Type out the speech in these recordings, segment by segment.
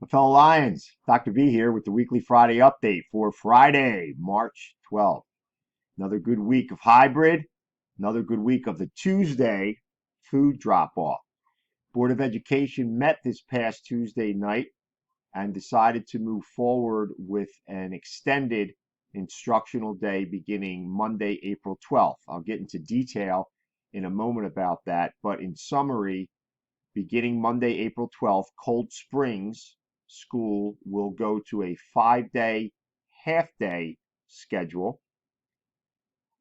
My fellow Lions, Dr. V here with the weekly Friday update for Friday, March 12th. Another good week of hybrid, another good week of the Tuesday food drop off. Board of Education met this past Tuesday night and decided to move forward with an extended instructional day beginning Monday, April 12th. I'll get into detail in a moment about that, but in summary, beginning Monday, April 12th, Cold Springs School will go to a 5-day, half-day schedule.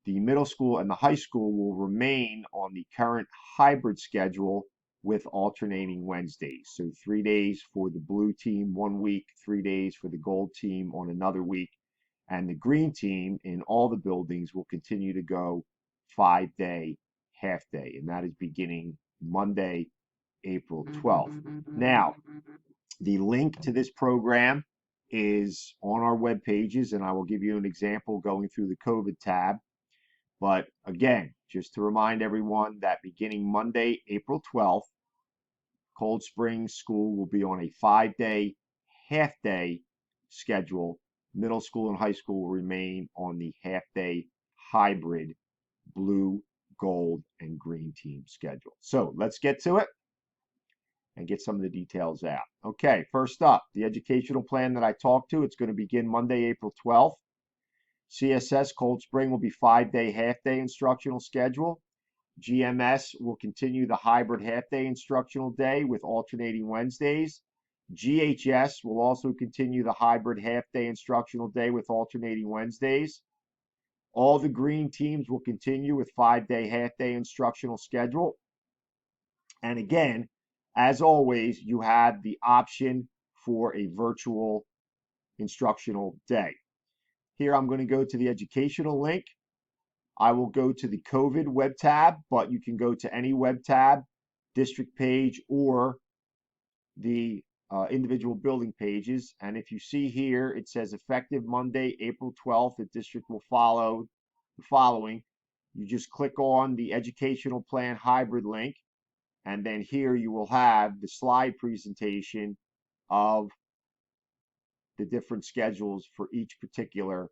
The middle school and the high school will remain on the current hybrid schedule with alternating Wednesdays. So 3 days for the blue team 1 week, 3 days for the gold team on another week. And the green team in all the buildings will continue to go 5-day, half-day. And that is beginning Monday, April 12th. Now, the link to this program is on our web pages, and I will give you an example going through the COVID tab. But again, just to remind everyone that beginning Monday, April 12th, Cold Springs School will be on a 5-day, half-day schedule. Middle school and high school will remain on the half-day hybrid blue, gold, and green team schedule. So let's get to it and get some of the details out. Okay, first up, the educational plan that I talked to, it's going to begin Monday, April 12th. CSS Cold Spring will be 5-day, half-day instructional schedule. GMS will continue the hybrid half-day instructional day with alternating Wednesdays. GHS will also continue the hybrid half-day instructional day with alternating Wednesdays. All the green teams will continue with 5-day, half-day instructional schedule. And again, as always, you have the option for a virtual instructional day. Here I'm going to go to the educational link. I will go to the COVID web tab, but you can go to any web tab, district page, or the individual building pages. And if you see here, it says effective Monday, April 12th, the district will follow the following. You just click on the educational plan hybrid link, and then here you will have the slide presentation of the different schedules for each particular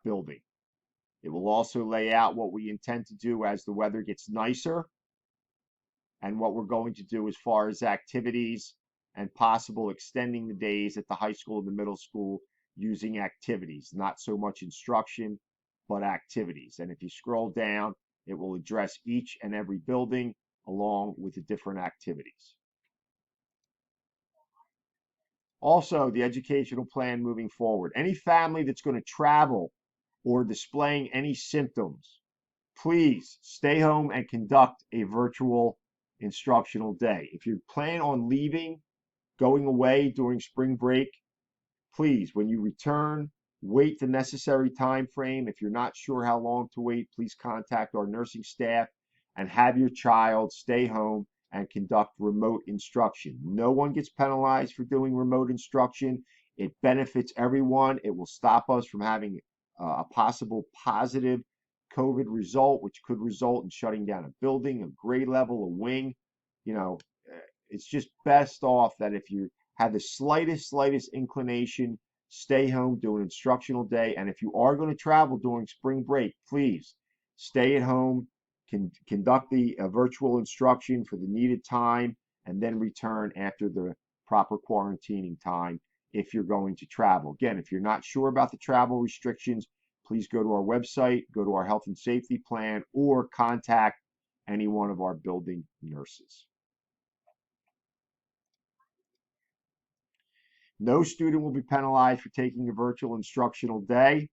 building. It will also lay out what we intend to do as the weather gets nicer and what we're going to do as far as activities and possible extending the days at the high school and the middle school using activities, not so much instruction, but activities. And if you scroll down, it will address each and every building along with the different activities. Also, the educational plan moving forward. Any family that's going to travel or displaying any symptoms, please stay home and conduct a virtual instructional day. If you plan on leaving, going away during spring break, please, when you return, wait the necessary time frame. If you're not sure how long to wait, please contact our nursing staff and have your child stay home and conduct remote instruction. No one gets penalized for doing remote instruction. It benefits everyone. It will stop us from having a possible positive COVID result, which could result in shutting down a building, a grade level, a wing. You know, it's just best off that if you have the slightest inclination, stay home, do an instructional day. And if you are going to travel during spring break, please stay at home, conduct the virtual instruction for the needed time, and then return after the proper quarantining time if you're going to travel. Again, if you're not sure about the travel restrictions, please go to our website, go to our health and safety plan, or contact any one of our building nurses. No student will be penalized for taking a virtual instructional day.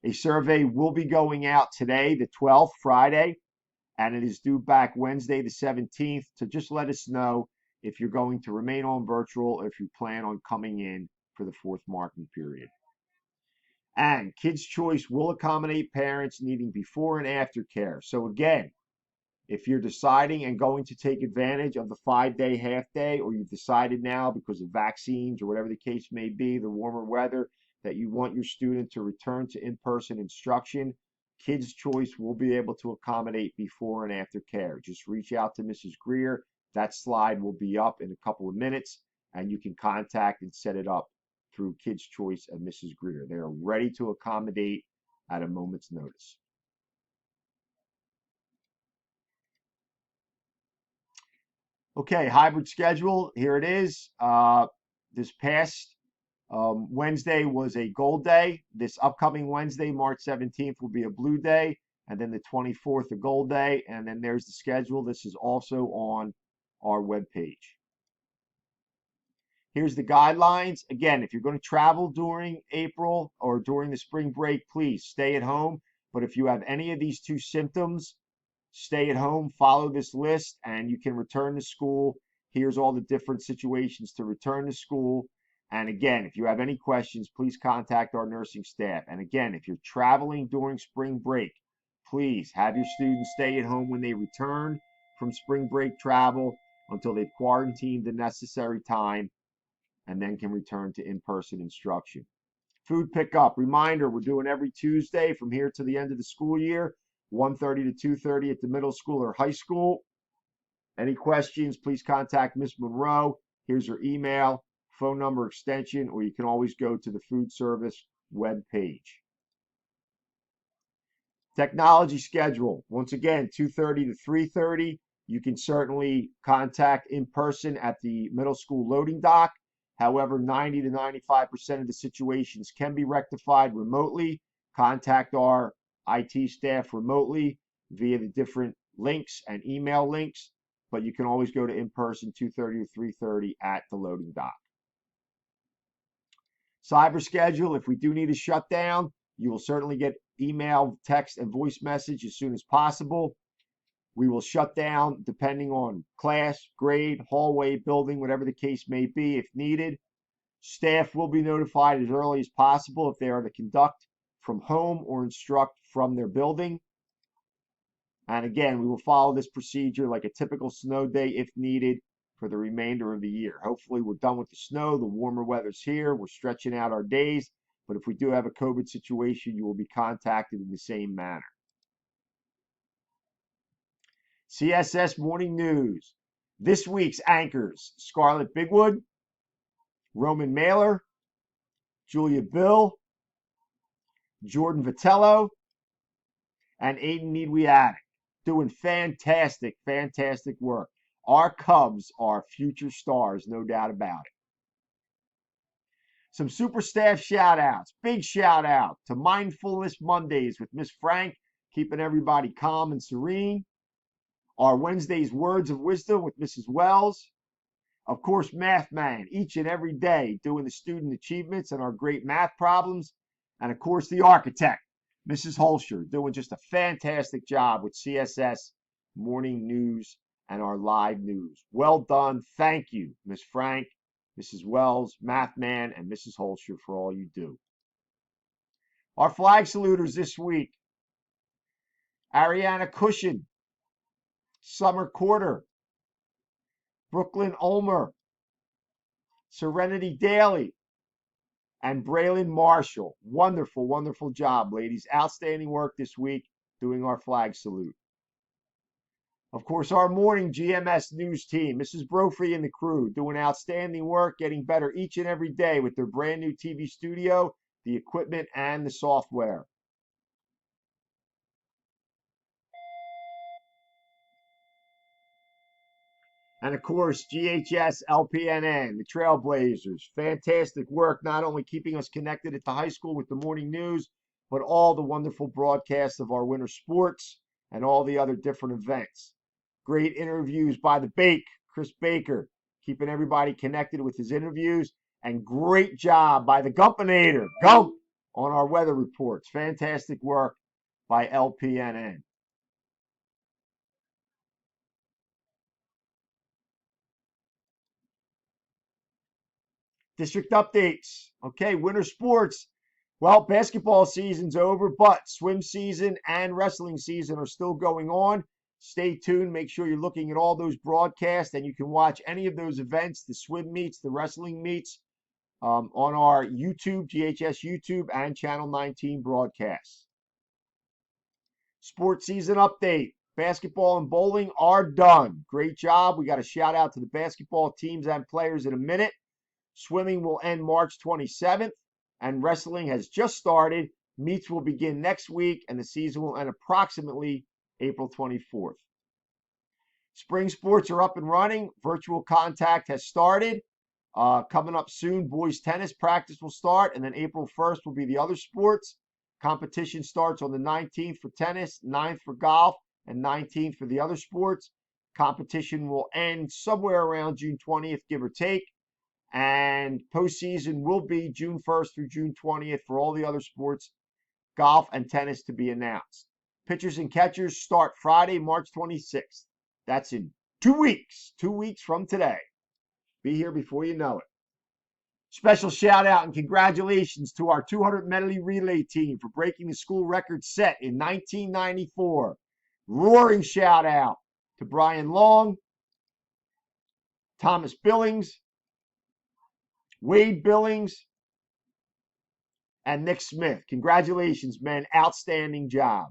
A survey will be going out today, the 12th, Friday, and it is due back Wednesday, the 17th, to just let us know if you're going to remain on virtual or if you plan on coming in for the fourth marking period. And Kids Choice will accommodate parents needing before and after care. So again, if you're deciding and going to take advantage of the 5-day, half-day, or you've decided now because of vaccines or whatever the case may be, the warmer weather, that you want your student to return to in-person instruction, Kids Choice will be able to accommodate before and after care. Just reach out to Mrs. Greer. That slide will be up in a couple of minutes, and you can contact and set it up through Kids Choice and Mrs. Greer. They are ready to accommodate at a moment's notice. Okay, hybrid schedule. Here it is. This past Wednesday was a gold day. This upcoming Wednesday, March 17th, will be a blue day. And then the 24th, a gold day. And then there's the schedule. This is also on our webpage. Here's the guidelines. Again, if you're going to travel during April or during the spring break, please stay at home. But if you have any of these two symptoms, stay at home, follow this list, and you can return to school. Here's all the different situations to return to school. And again, if you have any questions, please contact our nursing staff. And again, if you're traveling during spring break, please have your students stay at home when they return from spring break travel until they've quarantined the necessary time and then can return to in-person instruction. Food pickup. Reminder, we're doing every Tuesday from here to the end of the school year, 1:30 to 2:30 at the middle school or high school. Any questions, please contact Ms. Monroe. Here's her email, phone number, extension, or you can always go to the food service web page. Technology schedule. Once again, 2:30 to 3:30. You can certainly contact in person at the middle school loading dock. However, 90 to 95% of the situations can be rectified remotely. Contact our IT staff remotely via the different links and email links, but you can always go to in person 2:30 to 3:30 at the loading dock. Cyber schedule. If we do need a shutdown, you will certainly get email, text, and voice message as soon as possible. We will shut down depending on class, grade, hallway, building, whatever the case may be if needed. Staff will be notified as early as possible if they are to conduct from home or instruct from their building. And again, we will follow this procedure like a typical snow day if needed for the remainder of the year. Hopefully we're done with the snow. The warmer weather's here. We're stretching out our days. But if we do have a COVID situation, you will be contacted in the same manner. CSS Morning News. This week's anchors, Scarlett Bigwood, Roman Mailer, Julia Bill, Jordan Vitello, and Aiden Needwiatic, doing fantastic, fantastic work. Our Cubs are future stars, no doubt about it. Some super staff shout outs. Big shout out to Mindfulness Mondays with Miss Frank, keeping everybody calm and serene. Our Wednesday's Words of Wisdom with Mrs. Wells. Of course, Math Man, each and every day doing the student achievements and our great math problems. And of course, the architect, Mrs. Holscher, doing just a fantastic job with CSS Morning News and our live news. Well done. Thank you, Miss Frank, Mrs. Wells, Math Man, and Mrs. Holscher for all you do. Our flag saluters this week, Ariana Cushion, Summer Quarter, Brooklyn Ulmer, Serenity Daly, and Braylon Marshall. Wonderful, wonderful job, ladies. Outstanding work this week doing our flag salute. Of course, our morning GMS news team, Mrs. Brophy and the crew, doing outstanding work, getting better each and every day with their brand new TV studio, the equipment, and the software. And of course, GHS LPNN, the Trailblazers. Fantastic work, not only keeping us connected at the high school with the morning news, but all the wonderful broadcasts of our winter sports and all the other different events. Great interviews by the Bake, Chris Baker, keeping everybody connected with his interviews. And great job by the Gumpinator, Gump, on our weather reports. Fantastic work by LPNN. District updates. Okay, winter sports. Well, basketball season's over, but swim season and wrestling season are still going on. Stay tuned. Make sure you're looking at all those broadcasts, and you can watch any of those events, the swim meets, the wrestling meets, on our YouTube, GHS YouTube, and Channel 19 broadcasts. Sports season update. Basketball and bowling are done. Great job. We got a shout out to the basketball teams and players in a minute. Swimming will end March 27th, and wrestling has just started. Meets will begin next week, and the season will end approximately April 24th. Spring sports are up and running. Virtual contact has started. Coming up soon, boys tennis practice will start, and then April 1st will be the other sports. Competition starts on the 19th for tennis, 9th for golf, and 19th for the other sports. Competition will end somewhere around June 20th, give or take. And postseason will be June 1st through June 20th for all the other sports, golf and tennis to be announced. Pitchers and catchers start Friday, March 26th. That's in 2 weeks from today. Be here before you know it. Special shout out and congratulations to our 200 medley relay team for breaking the school record set in 1994. Roaring shout out to Brian Long, Thomas Billings, Wade Billings, and Nick Smith. Congratulations, men. Outstanding job.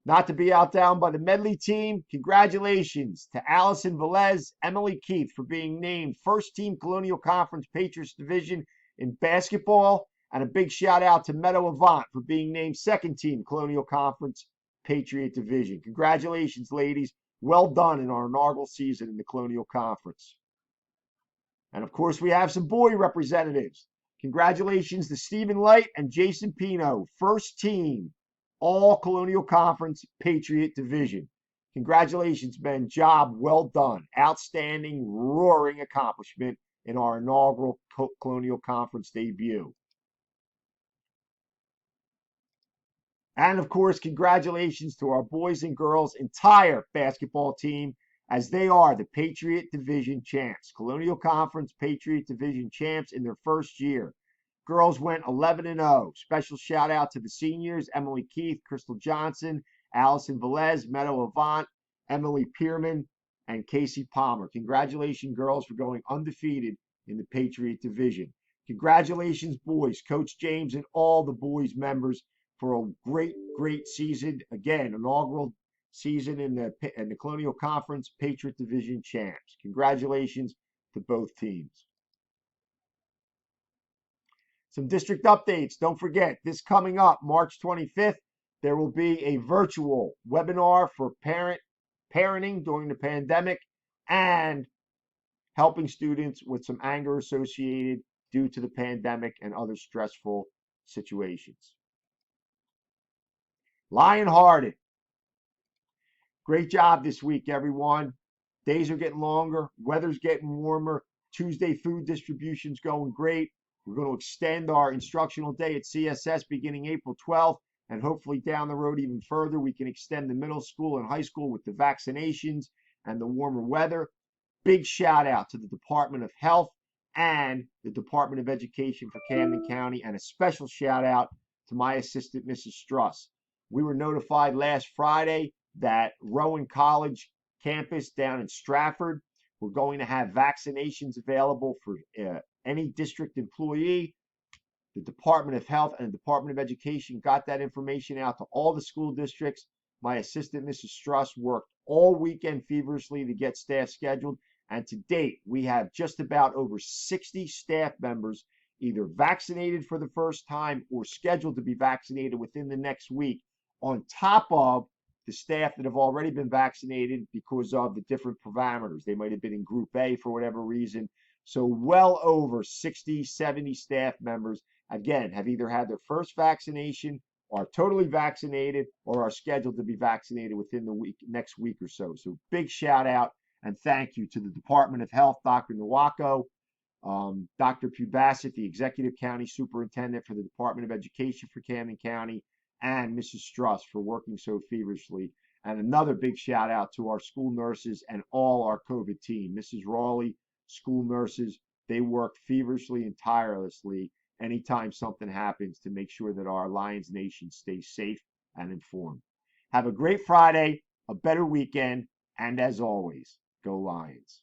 Not to be outdone by the medley team, congratulations to Allison Velez, Emily Keith for being named First Team Colonial Conference Patriots Division in basketball, and a big shout out to Meadow Avant for being named Second Team Colonial Conference Patriot Division. Congratulations, ladies. Well done in our inaugural season in the Colonial Conference. And of course, we have some boy representatives. Congratulations to Stephen Light and Jason Pino, First Team All Colonial Conference Patriot Division. Congratulations, men. Job well done. Outstanding, roaring accomplishment in our inaugural Colonial Conference debut. And of course, congratulations to our boys and girls entire basketball team, as they are the Patriot Division champs, Colonial Conference Patriot Division champs in their first year. Girls went 11-0. Special shout out to the seniors, Emily Keith, Crystal Johnson, Allison Velez, Meadow Avant, Emily Pierman, and Casey Palmer. Congratulations, girls, for going undefeated in the Patriot Division. Congratulations, boys, Coach James and all the boys members for a great season. Again, inaugural season in the Colonial Conference Patriot Division champs. Congratulations to both teams. Some district updates. Don't forget, this coming up, March 25th, there will be a virtual webinar for parenting during the pandemic and helping students with some anger associated due to the pandemic and other stressful situations. Lionhearted. Great job this week, everyone. Days are getting longer. Weather's getting warmer. Tuesday food distribution's going great. We're going to extend our instructional day at CSS beginning April 12th, and hopefully down the road even further, we can extend the middle school and high school with the vaccinations and the warmer weather. Big shout out to the Department of Health and the Department of Education for Camden County, and a special shout out to my assistant, Mrs. Struss. We were notified last Friday that Rowan College campus down in Stratford, we're going to have vaccinations available for any district employee. The Department of Health and the Department of Education got that information out to all the school districts. My assistant, Mrs. Struss, worked all weekend feverishly to get staff scheduled. And to date, we have just about over 60 staff members either vaccinated for the first time or scheduled to be vaccinated within the next week, on top of the staff that have already been vaccinated because of the different parameters. They might have been in Group A for whatever reason. So well over 60, 70 staff members, again, have either had their first vaccination, are totally vaccinated, or are scheduled to be vaccinated within the next week or so. So big shout out and thank you to the Department of Health, Dr. Nawako, Dr. Pubassett, the Executive County Superintendent for the Department of Education for Camden County, and Mrs. Struss for working so feverishly. And another big shout out to our school nurses and all our COVID team. Mrs. Rawley, school nurses, they work feverishly and tirelessly anytime something happens to make sure that our Lions Nation stays safe and informed. Have a great Friday, a better weekend, and as always, go Lions.